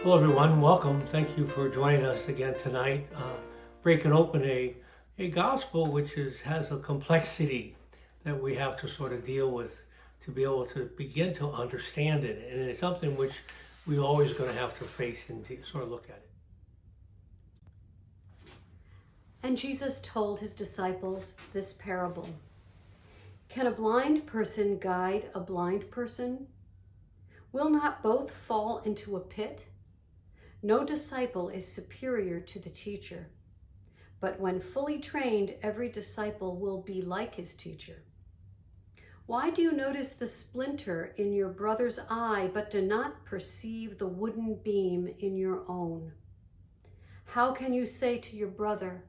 Hello, everyone. Welcome. Thank you for joining us again tonight. Breaking open a gospel has a complexity that we have to sort of deal with to be able to begin to understand it. And it's something which we're always going to have to face and sort of look at it. And Jesus told his disciples this parable. Can a blind person guide a blind person? Will not both fall into a pit? No disciple is superior to the teacher, but when fully trained, every disciple will be like his teacher. Why do you notice the splinter in your brother's eye, but do not perceive the wooden beam in your own? How can you say to your brother,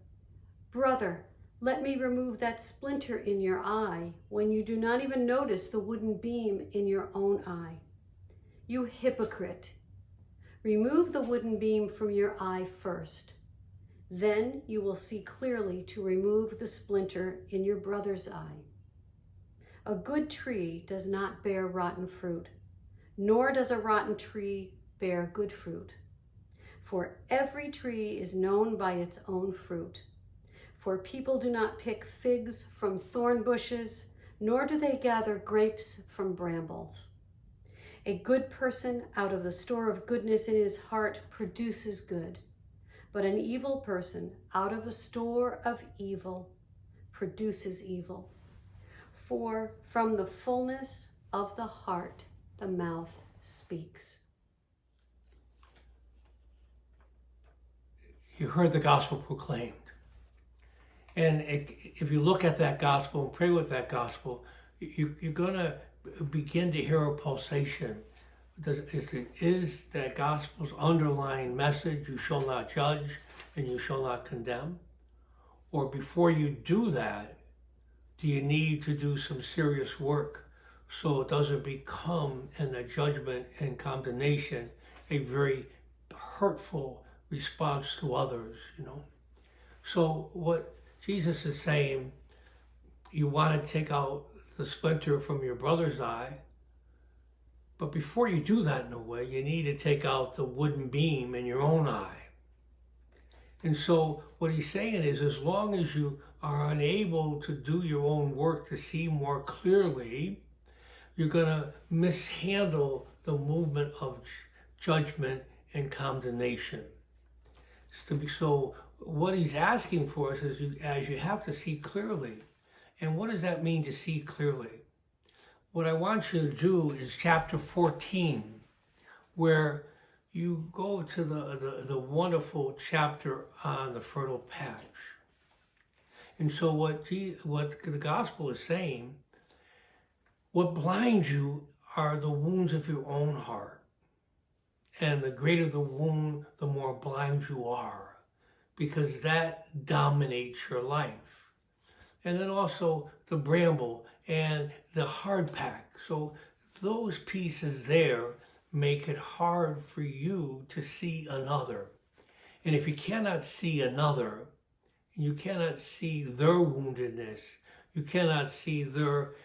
"Brother, let me remove that splinter in your eye," when you do not even notice the wooden beam in your own eye? You hypocrite! Remove the wooden beam from your eye first. Then you will see clearly to remove the splinter in your brother's eye. A good tree does not bear rotten fruit, nor does a rotten tree bear good fruit. For every tree is known by its own fruit. For people do not pick figs from thorn bushes, nor do they gather grapes from brambles. A good person out of the store of goodness in his heart produces good, but an evil person out of a store of evil produces evil. For from the fullness of the heart, the mouth speaks. You heard the gospel proclaimed. And if you look at that gospel and pray with that gospel, you're going to begin to hear a pulsation. Is that gospel's underlying message, you shall not judge and you shall not condemn? Or before you do that, do you need to do some serious work so it doesn't become, in the judgment and condemnation, a very hurtful response to others, So what Jesus is saying, you want to take out the splinter from your brother's eye, but before you do that, in a way, you need to take out the wooden beam in your own eye. And so what he's saying is, as long as you are unable to do your own work to see more clearly, you're going to mishandle the movement of judgment and condemnation. So what he's asking for us is, as you have to see clearly. And what does that mean, to see clearly? What I want you to do is chapter 14, where you go to the wonderful chapter on the fertile patch. And so what the gospel is saying, what blinds you are the wounds of your own heart. And the greater the wound, the more blind you are, because that dominates your life. And then also the bramble and the hard pack. So those pieces there make it hard for you to see another. And if you cannot see another, you cannot see their woundedness, you cannot see their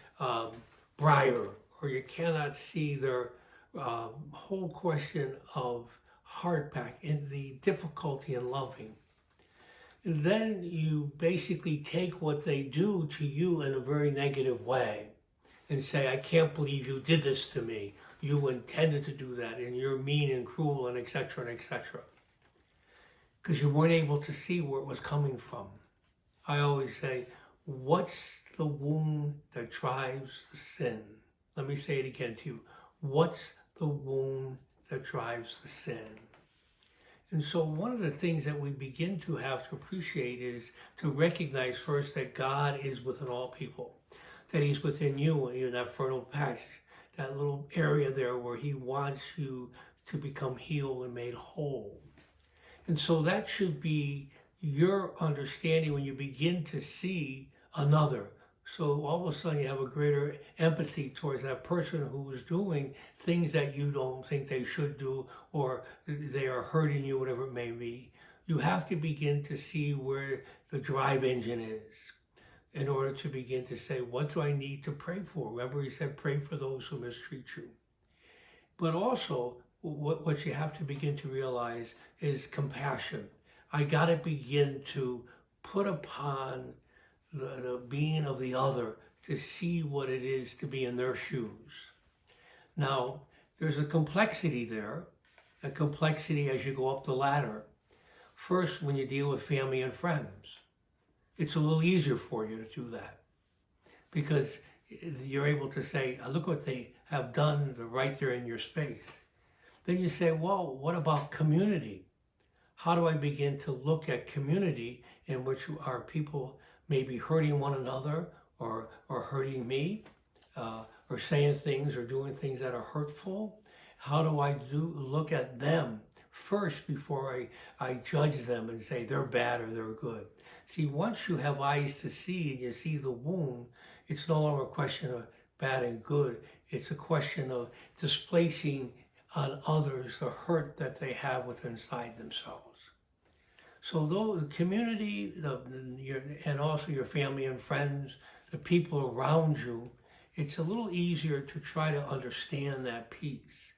briar, or you cannot see their whole question of hard pack and the difficulty in loving, then you basically take what they do to you in a very negative way and say, I can't believe you did this to me. You intended to do that, and you're mean and cruel, and etc., and etc. Because you weren't able to see where it was coming from. I always say, what's the wound that drives the sin? Let me say it again to you. What's the wound that drives the sin? And so one of the things that we begin to have to appreciate is to recognize first that God is within all people, that he's within you, in that fertile patch, that little area there where he wants you to become healed and made whole. And so that should be your understanding when you begin to see another. So all of a sudden you have a greater empathy towards that person who is doing things that you don't think they should do, or they are hurting you, whatever it may be. You have to begin to see where the drive engine is in order to begin to say, what do I need to pray for? Remember he said, pray for those who mistreat you. But also, what you have to begin to realize is compassion. I got to begin to put upon the being of the other to see what it is to be in their shoes. Now, there's a complexity there, a complexity as you go up the ladder. First, when you deal with family and friends, it's a little easier for you to do that because you're able to say, look what they have done right there in your space. Then you say, well, what about community? How do I begin to look at community in which our people may be hurting one another or hurting me, or saying things or doing things that are hurtful? How do I look at them first before I judge them and say they're bad or they're good? See, once you have eyes to see and you see the wound, it's no longer a question of bad and good. It's a question of displacing on others the hurt that they have within inside themselves. So though the community and also your family and friends, the people around you, it's a little easier to try to understand that piece.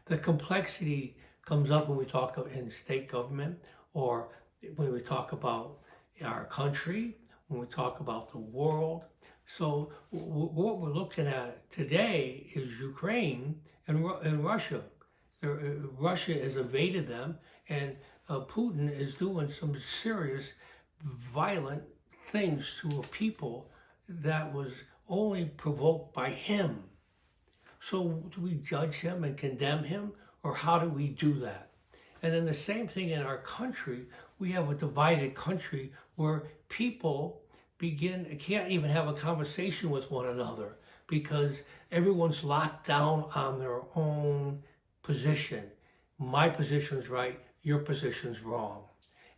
The complexity comes up when we talk in state government or when we talk about our country, when we talk about the world. So what we're looking at today is Ukraine and Russia. Russia has invaded them, and Putin is doing some serious, violent things to a people that was only provoked by him. So do we judge him and condemn him, or how do we do that? And then the same thing in our country. We have a divided country where people can't even have a conversation with one another because everyone's locked down on their own position. My position's right, your position's wrong.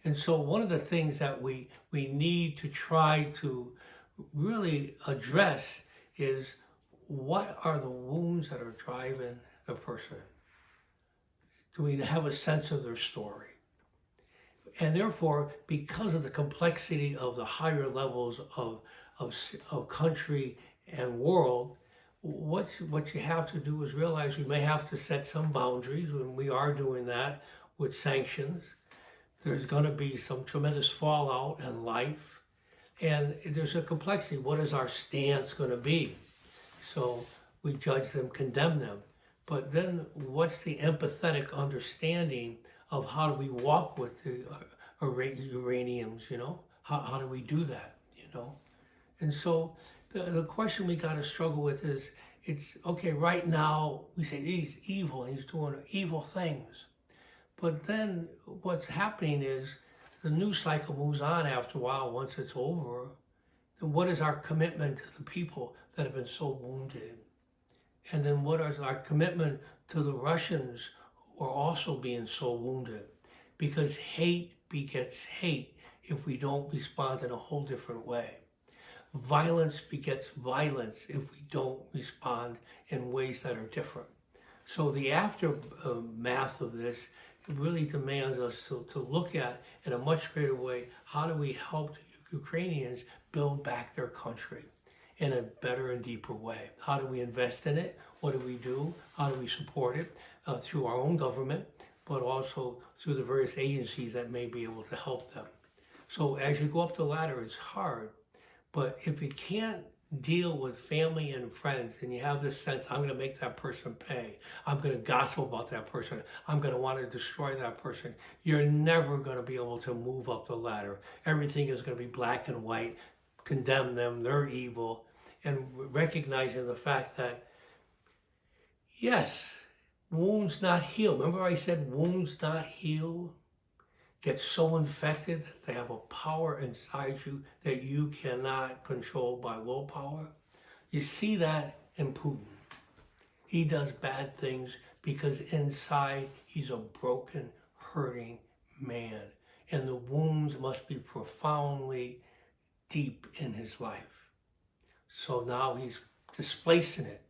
And so one of the things that we need to try to really address is what are the wounds that are driving the person? Do we have a sense of their story? And therefore, because of the complexity of the higher levels of country and world, what you have to do is realize we may have to set some boundaries, and we are doing that with sanctions. There's going to be some tremendous fallout in life, and there's a complexity. What is our stance going to be? So we judge them, condemn them. But then what's the empathetic understanding of how do we walk with the uraniums, How do we do that, And so the question we got to struggle with is, it's, okay, right now we say he's evil, he's doing evil things. But then what's happening is the news cycle moves on after a while once it's over. And what is our commitment to the people that have been so wounded? And then what is our commitment to the Russians who are also being so wounded? Because hate begets hate if we don't respond in a whole different way. Violence begets violence if we don't respond in ways that are different. So the aftermath of this really demands us to look at, in a much greater way, how do we help the Ukrainians build back their country in a better and deeper way? How do we invest in it? What do we do? How do we support it through our own government, but also through the various agencies that may be able to help them? So as you go up the ladder, it's hard. But if you can't deal with family and friends and you have this sense, I'm going to make that person pay, I'm going to gossip about that person, I'm going to want to destroy that person, you're never going to be able to move up the ladder. Everything is going to be black and white, condemn them, they're evil, and recognizing the fact that, yes, wounds not healed. Remember I said wounds not healed get so infected that they have a power inside you that you cannot control by willpower. You see that in Putin. He does bad things because inside he's a broken, hurting man. And the wounds must be profoundly deep in his life. So now he's displacing it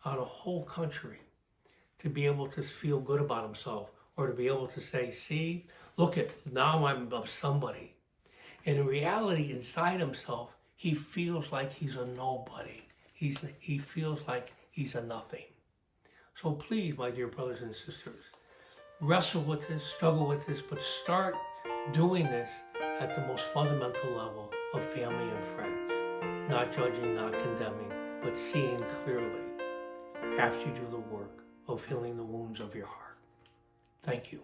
on a whole country to be able to feel good about himself, or to be able to say, see, look at, now I'm of somebody. And in reality, inside himself, he feels like he's a nobody. He feels like he's a nothing. So please, my dear brothers and sisters, wrestle with this, struggle with this, but start doing this at the most fundamental level of family and friends. Not judging, not condemning, but seeing clearly after you do the work of healing the wounds of your heart. Thank you.